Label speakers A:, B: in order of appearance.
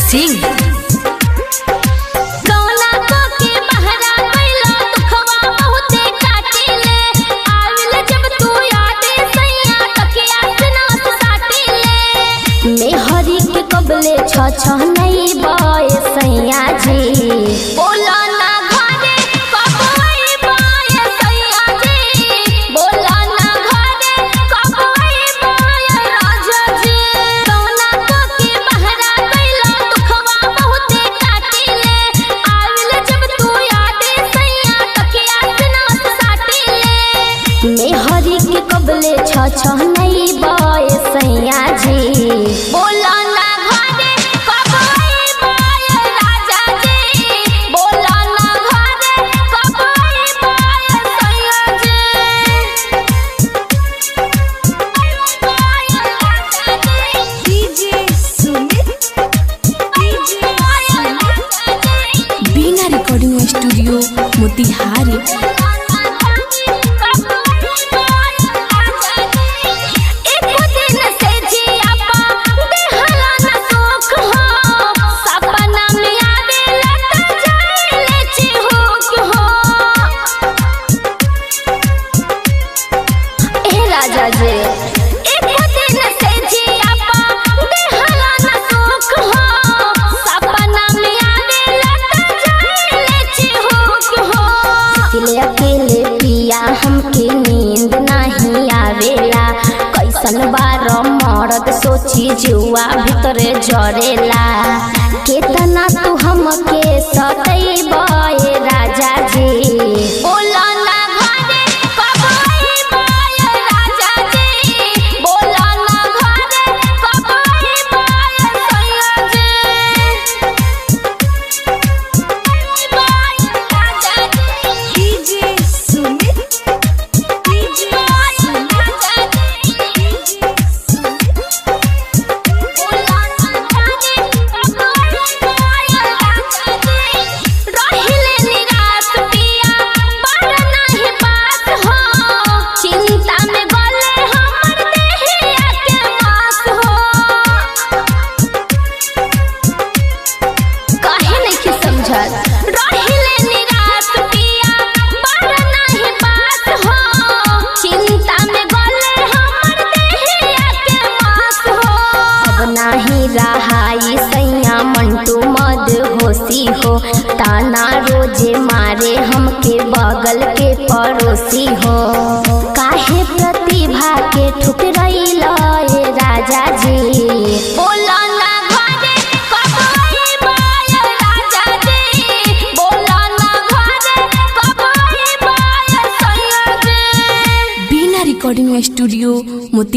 A: सिंह
B: कबले छ नहीं बाय सैया जी बोला ना घरे कब आई बाय सैया जी बोला ना घरे कब आई बाय राजा जी सोना को के बहरा कैला दुखवा बहुते काटिले आविल जब तू यादे सैया तकिया से नाथ साटिले मेहरी के कबले छ नहीं बाय सैया जी बोला
A: स्टूडियो मोतिहारी।
B: राजा जी अकेले पिया हमके नींद नहीं आवेला कैसन बार मर्द सोची जुआ भीतर जरेला केतना तू हमके सतैबे राजा जी बोला ना घरे कब आइबे राजा जी बोला ना घरे कब आइबे सैया रहाई सैया मंटू मद होशी हो ताना रोजे मारे हमके बगल के पड़ोसी हो काहे प्रतिभा के ठुकरैला राजा जी बोला ना घरे कब आइबे राजा जी बोला ना घरे कब आइबे सैया जी।
A: बीना रिकॉर्डिंग स्टूडियो मोती।